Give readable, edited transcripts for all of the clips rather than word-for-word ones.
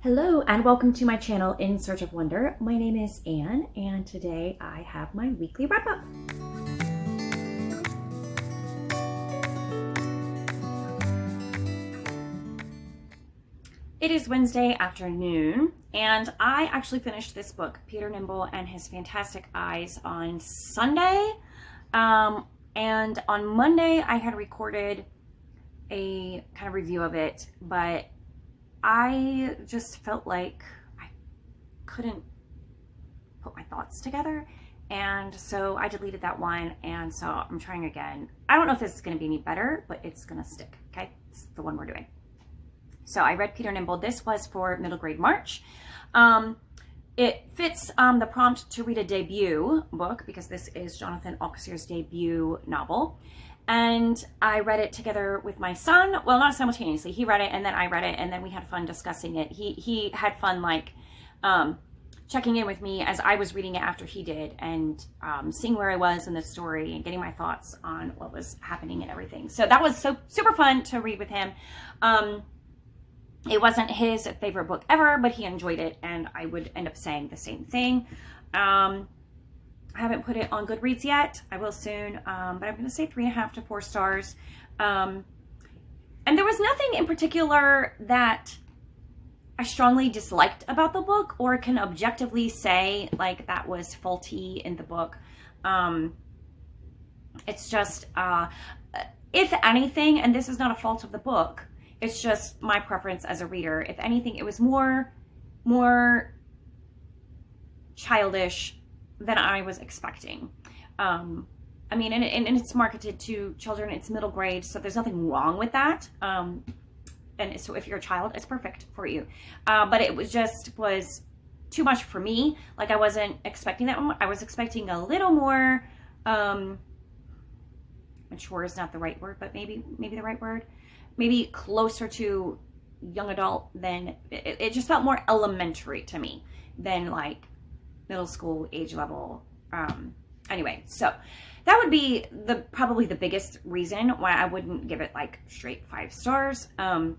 Hello and welcome to my channel In Search of Wonder. My name is Anne and today I have my weekly wrap up. It is Wednesday afternoon and I actually finished this book, Peter Nimble and His Fantastic Eyes, on Sunday. And on Monday I had recorded a kind of review of it, but I just felt like I couldn't put my thoughts together, and so I deleted that one, and so I'm trying again. I don't know if this is going to be any better, but it's going to stick, okay? It's the one we're doing. So I read Peter Nimble. This was for middle grade March. It fits the prompt to read a debut book because this is Jonathan Auxier's debut novel. And I read it together with my son. Well, not simultaneously. He read it and then I read it, and then we had fun discussing it. He had fun like checking in with me as I was reading it after he did, and seeing where I was in the story and getting my thoughts on what was happening and everything. So that was super fun to read with him. It wasn't his favorite book ever, but he enjoyed it, and I would end up saying the same thing. I haven't put it on Goodreads yet. I will soon, but I'm going to say 3.5 to 4 stars. And there was nothing in particular that I strongly disliked about the book or can objectively say like that was faulty in the book. It's just, if anything, and this is not a fault of the book, it's just my preference as a reader. If anything, it was more childish than I was expecting. I mean, and it's marketed to children, it's middle grade, so there's nothing wrong with that. And so if you're a child, it's perfect for you. But it was too much for me. Like, I wasn't expecting that. I was expecting a little more, mature is not the right word, but maybe the right word. Maybe closer to young adult than, it just felt more elementary to me than like middle school age level. Anyway, so that would be probably the biggest reason why I wouldn't give it like straight 5 stars. But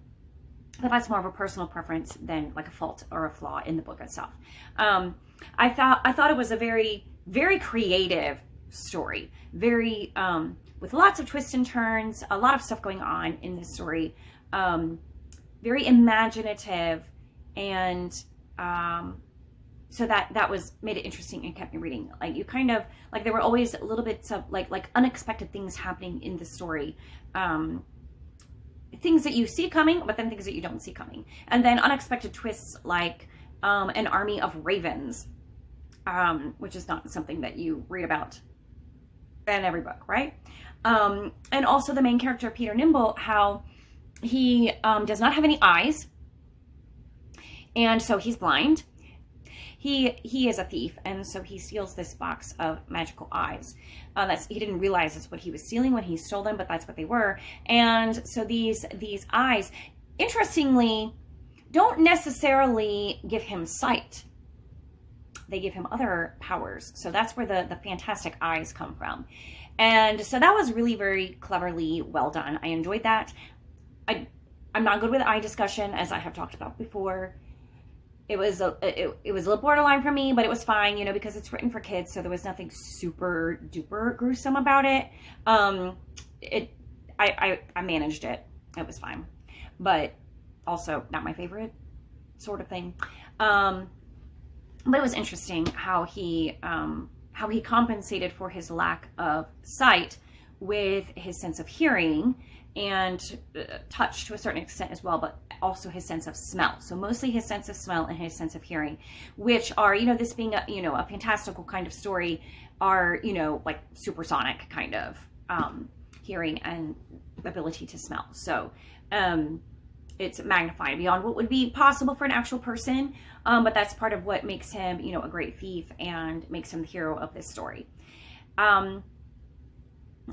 that's more of a personal preference than like a fault or a flaw in the book itself. I thought it was a very, very creative story, very with lots of twists and turns, a lot of stuff going on in this story, very imaginative, and so that made it interesting and kept me reading. Like, you kind of, like, there were always little bits of like unexpected things happening in the story. Things that you see coming, but then things that you don't see coming. And then unexpected twists like an army of ravens, which is not something that you read about in every book, right? And also the main character, Peter Nimble, how he does not have any eyes, and so he's blind. He is a thief, and so he steals this box of magical eyes. He didn't realize that's what he was stealing when he stole them, but that's what they were. And so these eyes, interestingly, don't necessarily give him sight. They give him other powers. So that's where the fantastic eyes come from. And so that was really very cleverly well done. I enjoyed that. I'm not good with eye discussion, as I have talked about before. It was a little borderline for me, but it was fine, you know, because it's written for kids, so there was nothing super duper gruesome about it. I managed it. It was fine, but also not my favorite sort of thing. But it was interesting how he compensated for his lack of sight with his sense of hearing and touch to a certain extent as well, but also his sense of smell. So mostly his sense of smell and his sense of hearing, which are, you know, this being a, you know, a fantastical kind of story, are, you know, like supersonic kind of hearing and ability to smell. So it's magnified beyond what would be possible for an actual person, but that's part of what makes him, you know, a great thief and makes him the hero of this story.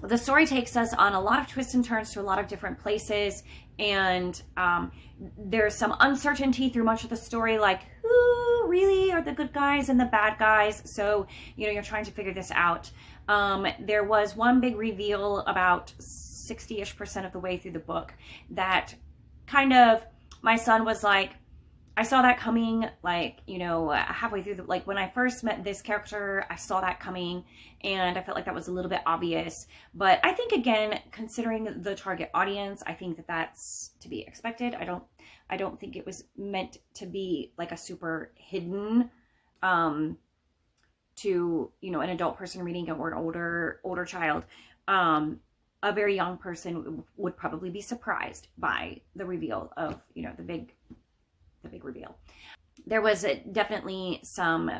The story takes us on a lot of twists and turns to a lot of different places, and there's some uncertainty through much of the story, like who really are the good guys and the bad guys. So, you know, you're trying to figure this out. There was one big reveal about 60-ish% of the way through the book that kind of, my son was like, I saw that coming, like, you know, halfway through like when I first met this character, I saw that coming, and I felt like that was a little bit obvious. But I think, again, considering the target audience, I think that that's to be expected. I don't think it was meant to be like a super hidden, to, you know, an adult person reading it or an older child. A very young person would probably be surprised by the reveal of, you know, the big reveal. There was definitely some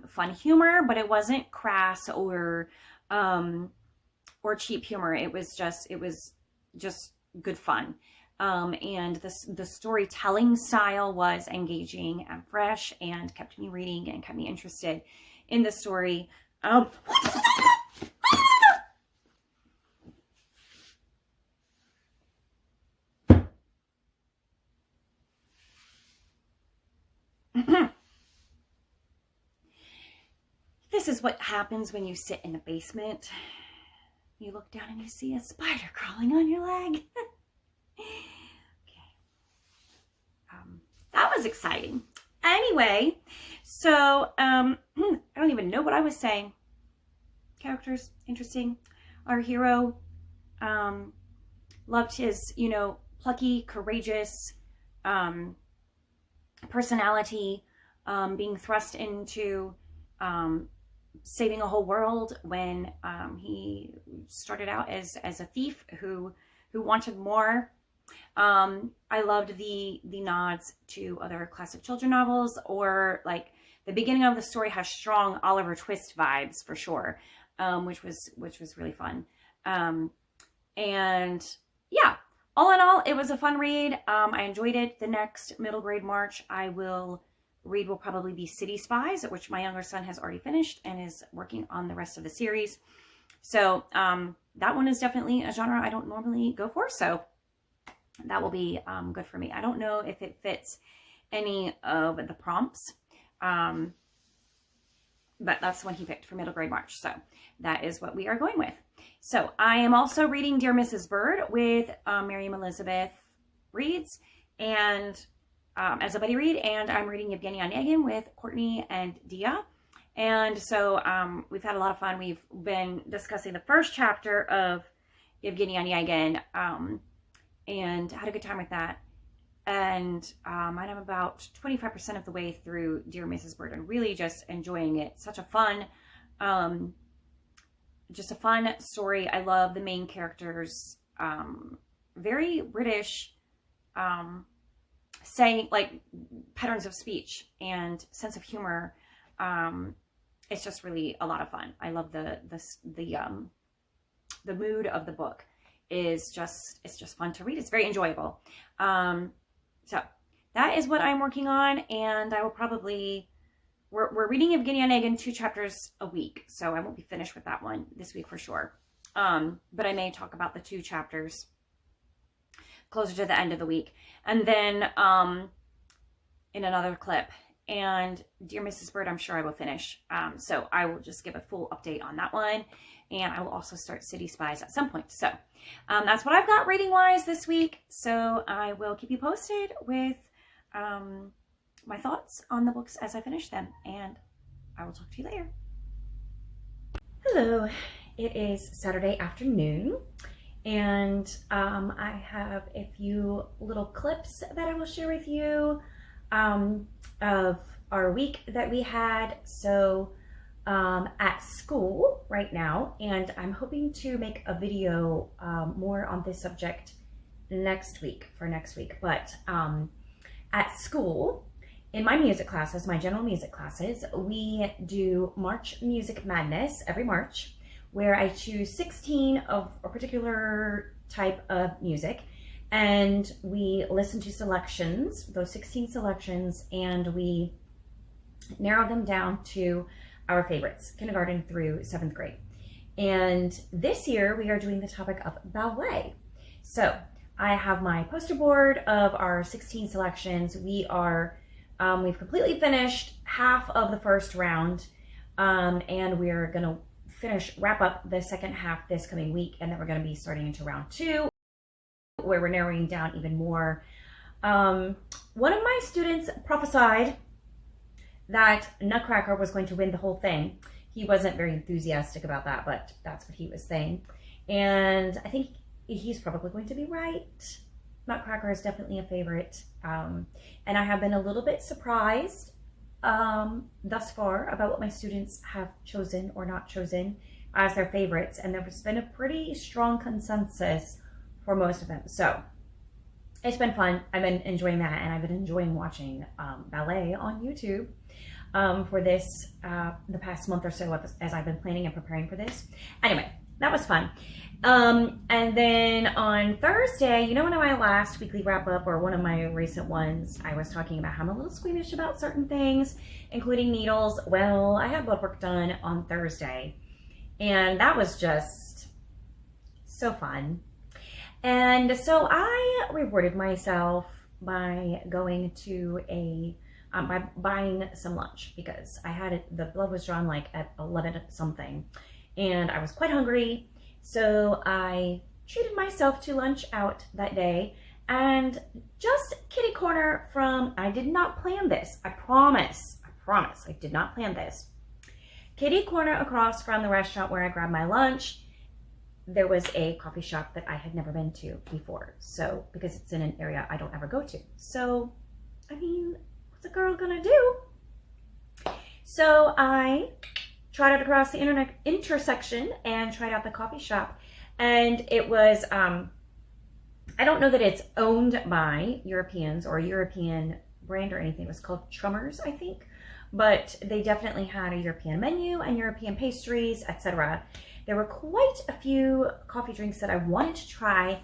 fun humor, but it wasn't crass or cheap humor. It was just good fun. And the storytelling style was engaging and fresh and kept me reading and kept me interested in the story. This is what happens when you sit in a basement. You look down and you see a spider crawling on your leg. Okay. That was exciting. Anyway, so I don't even know what I was saying. Characters, interesting. Our hero loved his, you know, plucky, courageous personality, being thrust into saving a whole world when he started out as a thief who wanted more. I loved the nods to other classic children novels, or like the beginning of the story has strong Oliver Twist vibes for sure, which was really fun. And yeah, all in all, it was a fun read. I enjoyed it. The next middle grade March I will read will probably be City Spies, which my younger son has already finished and is working on the rest of the series. So that one is definitely a genre I don't normally go for, so that will be good for me. I don't know if it fits any of the prompts, but that's the one he picked for middle grade March, so that is what we are going with. So I am also reading Dear Mrs. Bird with Miriam Elizabeth Reads, and as a buddy read, and I'm reading Evgeny Onegin with Courtney and Dia. And so we've had a lot of fun. We've been discussing the first chapter of Evgeny Onegin, and had a good time with that. And I'm about 25% of the way through Dear Mrs. Bird and really just enjoying it. Such a fun, just a fun story. I love the main characters, very British, saying, like, patterns of speech and sense of humor. It's just really a lot of fun. I love the mood of the book is just, it's just fun to read. It's very enjoyable. So that is what I'm working on, and I will probably, we're reading Evgeny Onegin 2 chapters a week, so I won't be finished with that one this week for sure. But I may talk about the 2 chapters closer to the end of the week. And then in another clip, and Dear Mrs. Bird, I'm sure I will finish. So I will just give a full update on that one. And I will also start City Spies at some point. So that's what I've got reading-wise this week. So I will keep you posted with my thoughts on the books as I finish them. And I will talk to you later. Hello, it is Saturday afternoon. And I have a few little clips that I will share with you of our week that we had. So at school right now, and I'm hoping to make a video more on this subject next week, but at school, in my music classes, my general music classes, we do March Music Madness every March, where I choose 16 of a particular type of music, and we listen to selections, those 16 selections, and we narrow them down to our favorites, kindergarten through 7th grade. And this year we are doing the topic of ballet. So I have my poster board of our 16 selections. We've completely finished half of the first round, and we're gonna wrap up the second half this coming week, and then we're gonna be starting into round 2, where we're narrowing down even more One of my students prophesied that Nutcracker was going to win the whole thing. He wasn't very enthusiastic about that, but that's what he was saying. And I think he's probably going to be right. Nutcracker is definitely a favorite. And I have been a little bit surprised thus far about what my students have chosen or not chosen as their favorites. And there's been a pretty strong consensus for most of them. So it's been fun. I've been enjoying that, and I've been enjoying watching ballet on YouTube for this, the past month or so as I've been planning and preparing for this. Anyway, that was fun. And then on Thursday, you know, in my last weekly wrap up, or one of my recent ones, I was talking about how I'm a little squeamish about certain things, including needles. Well, I had blood work done on Thursday, and that was just so fun. And so I rewarded myself by going to by buying some lunch, because I had the blood was drawn like at 11 something, and I was quite hungry. So I treated myself to lunch out that day, and just kitty corner from, I did not plan this. I promise, I did not plan this. Kitty corner across from the restaurant where I grabbed my lunch, there was a coffee shop that I had never been to before. So, because it's in an area I don't ever go to. So, I mean, what's a girl gonna do? So I trotted across the intersection and tried out the coffee shop. And it was, I don't know that it's owned by Europeans or a European brand or anything. It was called Trummers, I think. But they definitely had a European menu and European pastries, etc. There were quite a few coffee drinks that I wanted to try,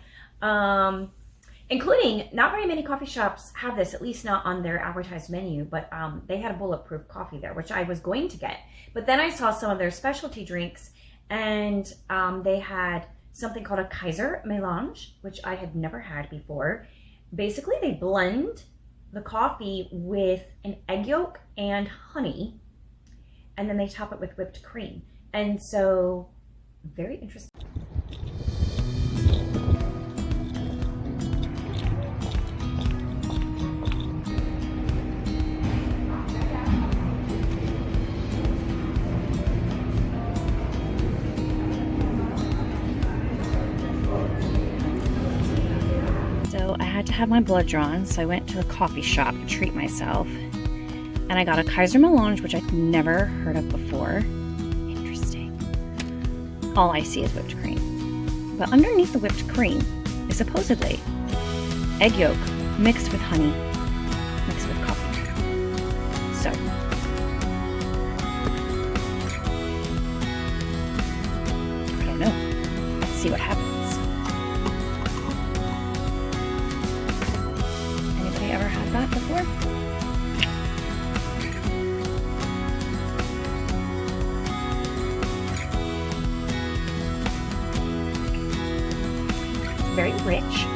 including, not very many coffee shops have this, at least not on their advertised menu, but they had a bulletproof coffee there, which I was going to get. But then I saw some of their specialty drinks, and they had something called a Kaiser Melange, which I had never had before. Basically, they blend the coffee with an egg yolk and honey, and then they top it with whipped cream. And so, very interesting. So I had to have my blood drawn, so I went to the coffee shop to treat myself. And I got a Kaiser Melange, which I'd never heard of before. Interesting. All I see is whipped cream. But underneath the whipped cream is supposedly egg yolk mixed with honey, mixed with coffee. So, I don't know. Let's see what happens. Anybody ever had that before? Very rich.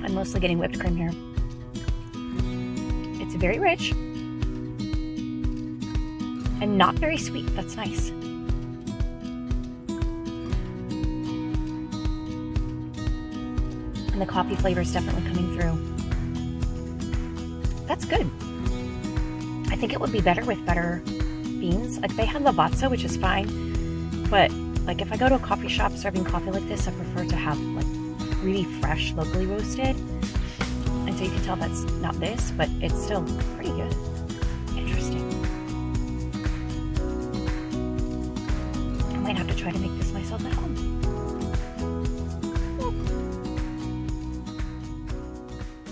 I'm mostly getting whipped cream here. It's very rich and not very sweet. That's nice. And the coffee flavor is definitely coming through. That's good. I think it would be better with better beans. Like, they had Lavazza, which is fine. But, like, if I go to a coffee shop serving coffee like this, I prefer to have, like, really fresh, locally roasted. And so you can tell that's not this, but it's still pretty good. Interesting. I might have to try to make this myself at home.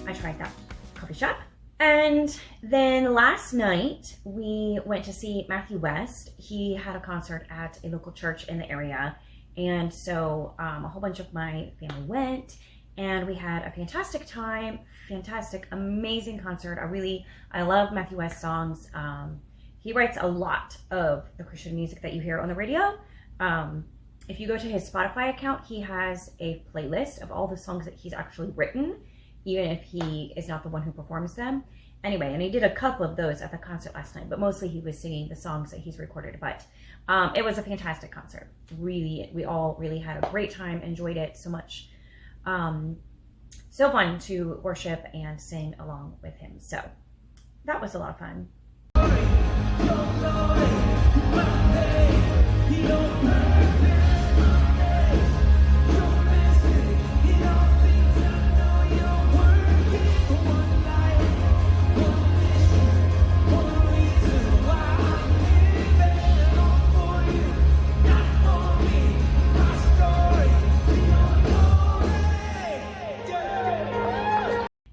I tried that coffee shop. And then last night, we went to see Matthew West. He had a concert at a local church in the area. And so a whole bunch of my family went, and we had a fantastic time, fantastic, amazing concert. I love Matthew West songs. He writes a lot of the Christian music that you hear on the radio. If you go to his Spotify account, he has a playlist of all the songs that he's actually written. even if he is not the one who performs them. Anyway, and he did a couple of those at the concert last night, but mostly he was singing the songs that he's recorded. But it was a fantastic concert. Really, we all really had a great time, enjoyed it so much. So fun to worship and sing along with him. So that was a lot of fun.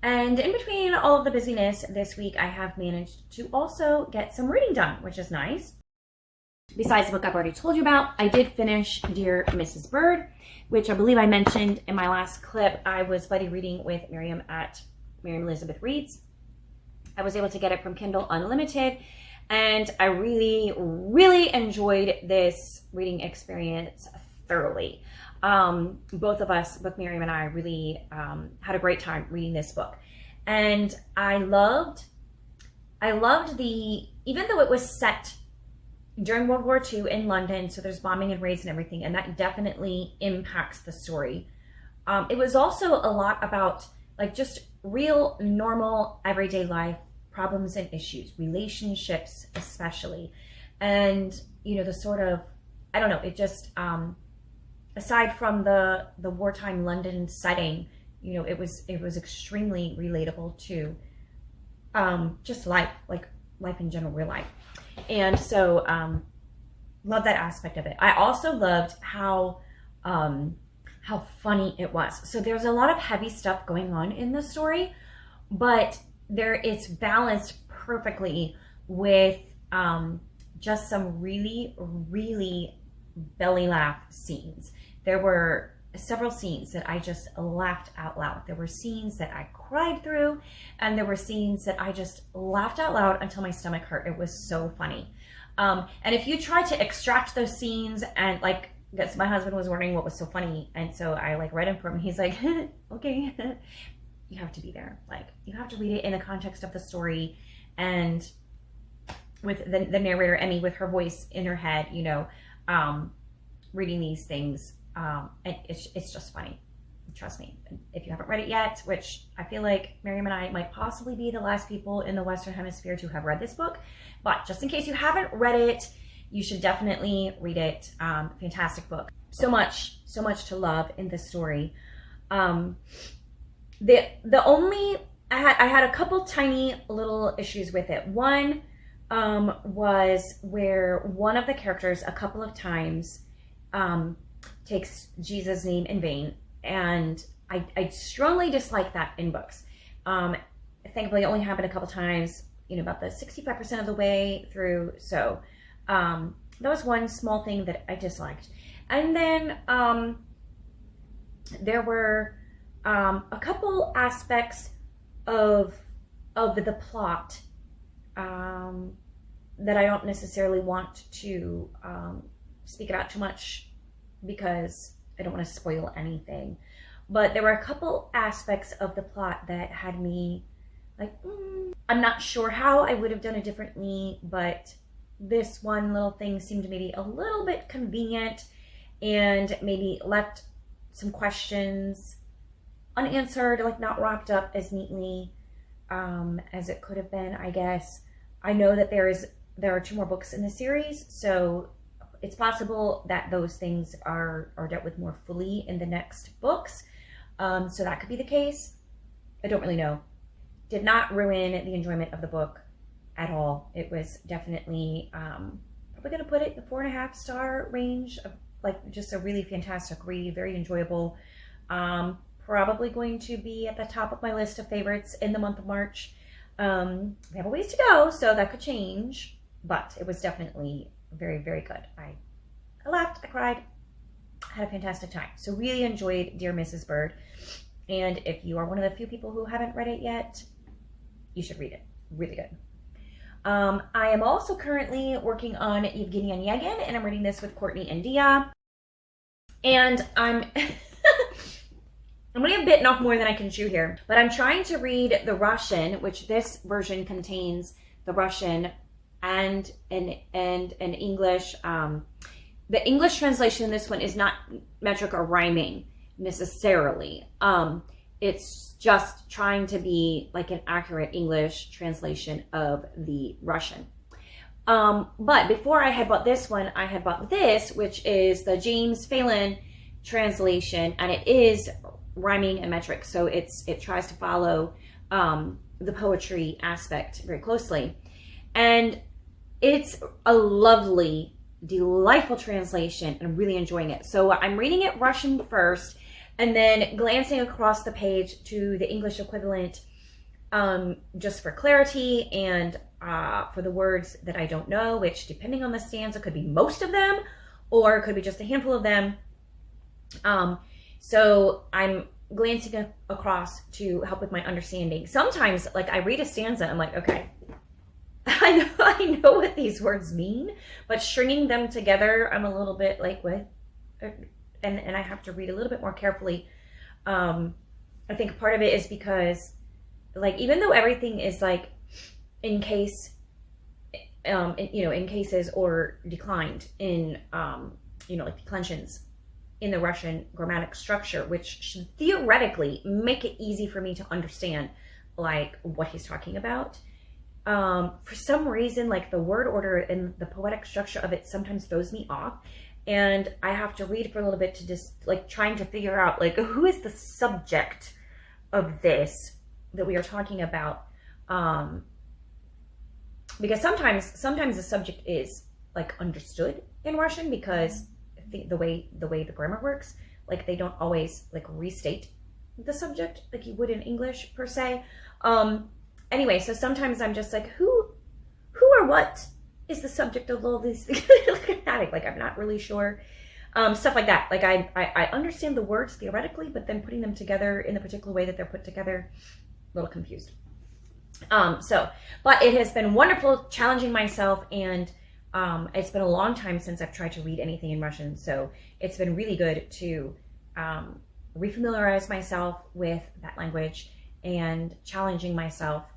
And in between all of the busyness this week, I have managed to also get some reading done, which is nice. Besides the book I've already told you about, I did finish Dear Mrs. Bird, which I believe I mentioned in my last clip. I was buddy reading with Miriam at Miriam Elizabeth Reads. I was able to get it from Kindle Unlimited, and I really, really enjoyed this reading experience thoroughly. Both of us, both Miriam and I, really had a great time reading this book. And I loved even though it was set during World War II in London, so there's bombing and raids and everything, and that definitely impacts the story. It was also a lot about like just real, normal, everyday life, problems and issues, relationships especially. And, you know, the sort of, I don't know, it just, aside from the wartime London setting, you know, it was extremely relatable to just life, like life in general, real life. And so love that aspect of it. I also loved how funny it was. So there's a lot of heavy stuff going on in the story, but it's balanced perfectly with just some really, really belly laugh scenes. There were several scenes that I just laughed out loud. There were scenes that I cried through, and there were scenes that I just laughed out loud until my stomach hurt. It was so funny. And if you try to extract those scenes, and like, because my husband was wondering what was so funny, and so I like read him for him. He's like, okay, you have to be there. Like, you have to read it in the context of the story, and with the narrator Emmy with her voice in her head, you know, reading these things. And it's just funny. Trust me. If you haven't read it yet, which I feel like Miriam and I might possibly be the last people in the Western Hemisphere to have read this book, but just in case you haven't read it, you should definitely read it. Fantastic book. So much to love in this story. I had a couple tiny little issues with it. One was where one of the characters a couple of times takes Jesus' name in vain, and I strongly dislike that in books. Thankfully, it only happened a couple times, you know, about the 65% of the way through. So that was one small thing that I disliked. And then there were a couple aspects of the plot that I don't necessarily want to speak about too much, because I don't want to spoil anything. But there were a couple aspects of the plot that had me like, I'm not sure how I would have done it differently, but this one little thing seemed maybe a little bit convenient and maybe left some questions unanswered, like not wrapped up as neatly as it could have been, I guess. I know that there are 2 more books in the series, so it's possible that those things are dealt with more fully in the next books. So that could be the case. I don't really know. Did not ruin the enjoyment of the book at all. It was definitely, probably going to put it in the 4.5 star range of like just a really fantastic read, very enjoyable. Probably going to be at the top of my list of favorites in the month of March. We have a ways to go, so that could change, but it was definitely very, very good. I laughed, I cried, had a fantastic time. So really enjoyed Dear Mrs. Bird. And if you are one of the few people who haven't read it yet, you should read it. Really good. I am also currently working on Eugene and Onegin, and I'm reading this with Courtney and Dia. And I'm I'm going to have bitten off more than I can chew here, but I'm trying to read the Russian, which this version contains the Russian and an English. The English translation in this one is not metric or rhyming necessarily. It's just trying to be like an accurate English translation of the Russian. But before I had bought this one, I had bought this, which is the James Phelan translation, and it is rhyming and metric, so it tries to follow the poetry aspect very closely, and it's a lovely, delightful translation, and I'm really enjoying it. So I'm reading it Russian first, and then glancing across the page to the English equivalent, just for clarity and for the words that I don't know, which depending on the stanza could be most of them, or it could be just a handful of them. So I'm glancing across to help with my understanding. Sometimes, like, I read a stanza, I'm like, okay, I know what these words mean, but stringing them together, I'm a little bit like, what? And I have to read a little bit more carefully. I think part of it is because, like, even though everything is like in case, in cases or declined in, like declensions in the Russian grammatic structure, which should theoretically make it easy for me to understand, like, what he's talking about. For some reason, like, the word order and the poetic structure of it sometimes throws me off, and I have to read for a little bit to just, like, trying to figure out, like, who is the subject of this that we are talking about, because sometimes the subject is, like, understood in Russian, because the way the grammar works, like, they don't always, like, restate the subject like you would in English per se. Anyway, so sometimes I'm just like, who or what is the subject of all these things? Like, I'm not really sure. Stuff like that. Like, I understand the words theoretically, but then putting them together in the particular way that they're put together, a little confused. But it has been wonderful challenging myself, and it's been a long time since I've tried to read anything in Russian, so it's been really good to refamiliarize myself with that language and challenging myself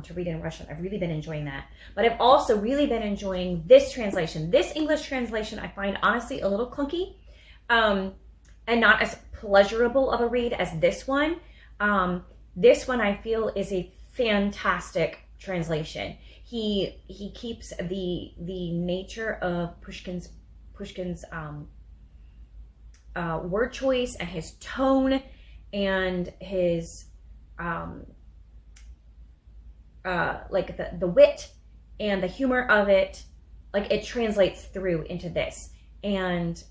to read in Russian. I've really been enjoying that. But I've also really been enjoying this translation. This English translation I find honestly a little clunky, and not as pleasurable of a read as this one. This one I feel is a fantastic translation. He keeps the nature of Pushkin's word choice and his tone and his like the wit and the humor of it. Like, it translates through into this, and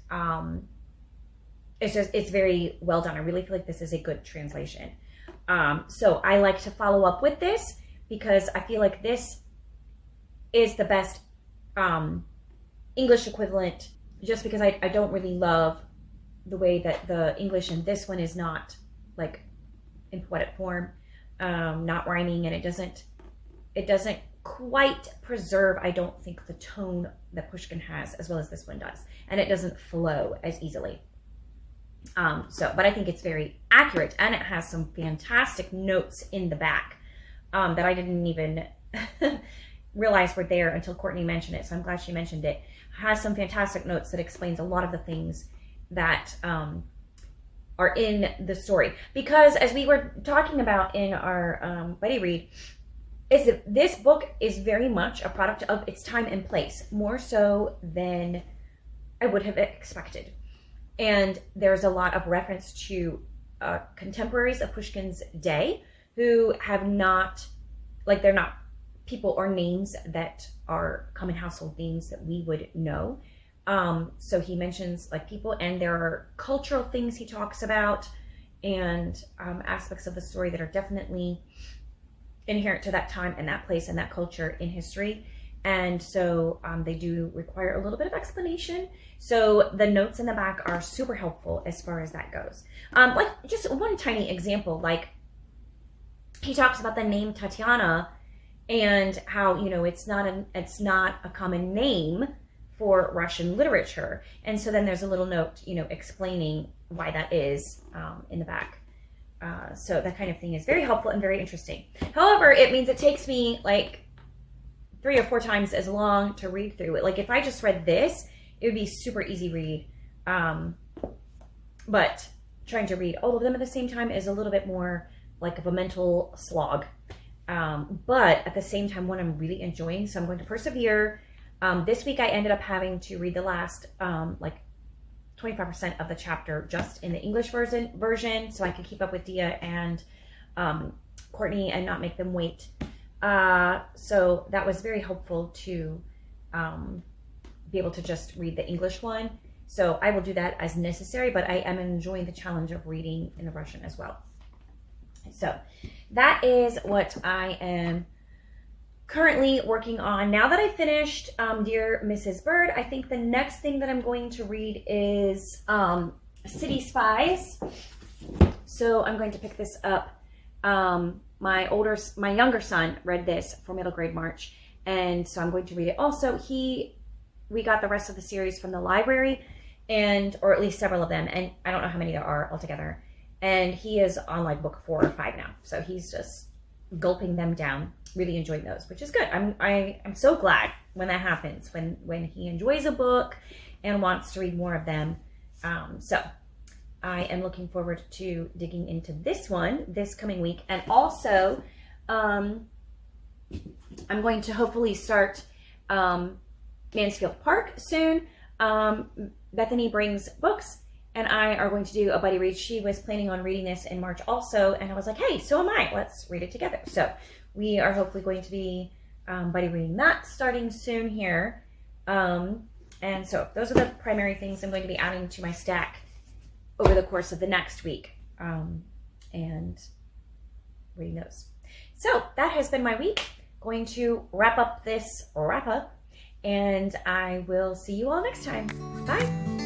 it's very well done. I really feel like this is a good translation. So I like to follow up with this because I feel like this is the best English equivalent, just because I don't really love the way that the English in this one is not, like, in poetic form, not rhyming, and it doesn't quite preserve, I don't think, the tone that Pushkin has as well as this one does, and it doesn't flow as easily. But I think it's very accurate, and it has some fantastic notes in the back that I didn't even realize were there until Courtney mentioned it. So I'm glad she mentioned it. It has some fantastic notes that explains a lot of the things that are in the story. Because as we were talking about in our buddy read, is that this book is very much a product of its time and place, more so than I would have expected. And there's a lot of reference to contemporaries of Pushkin's day who have not, like, they're not people or names that are common household names that we would know. So he mentions, like, people, and there are cultural things he talks about, and aspects of the story that are definitely inherent to that time and that place and that culture in history. And so they do require a little bit of explanation. So the notes in the back are super helpful as far as that goes. Like, just one tiny example, like, he talks about the name Tatiana and how, you know, it's not a common name for Russian literature. And so then there's a little note, you know, explaining why that is in the back. So that kind of thing is very helpful and very interesting. However, it means it takes me like 3 or 4 times as long to read through it. Like if I just read this, it would be super easy read. But trying to read all of them at the same time is a little bit more like of a mental slog. But at the same time, one I'm really enjoying, so I'm going to persevere. This week I ended up having to read the last like 25% of the chapter just in the English version, so I could keep up with Dia and Courtney and not make them wait. So that was very helpful to be able to just read the English one. So I will do that as necessary, but I am enjoying the challenge of reading in the Russian as well. So that is what I am currently working on. Now that I finished Dear Mrs. Bird, I think the next thing that I'm going to read is City Spies. So I'm going to pick this up. My younger son read this for middle grade March, and so I'm going to read it also. We got the rest of the series from the library, or at least several of them, and I don't know how many there are altogether. And he is on like book 4 or 5 now, so he's just gulping them down. Really enjoying those, which is good. I'm so glad when that happens, when he enjoys a book and wants to read more of them. So I am looking forward to digging into this one this coming week, and also I'm going to hopefully start Mansfield Park soon. Bethany brings books, and I are going to do a buddy read. She was planning on reading this in March also, and I was like, hey, so am I. Let's read it together. So we are hopefully going to be buddy reading that starting soon here. And so those are the primary things I'm going to be adding to my stack over the course of the next week, and reading those. So that has been my week. Going to wrap up this wrap up, and I will see you all next time. Bye.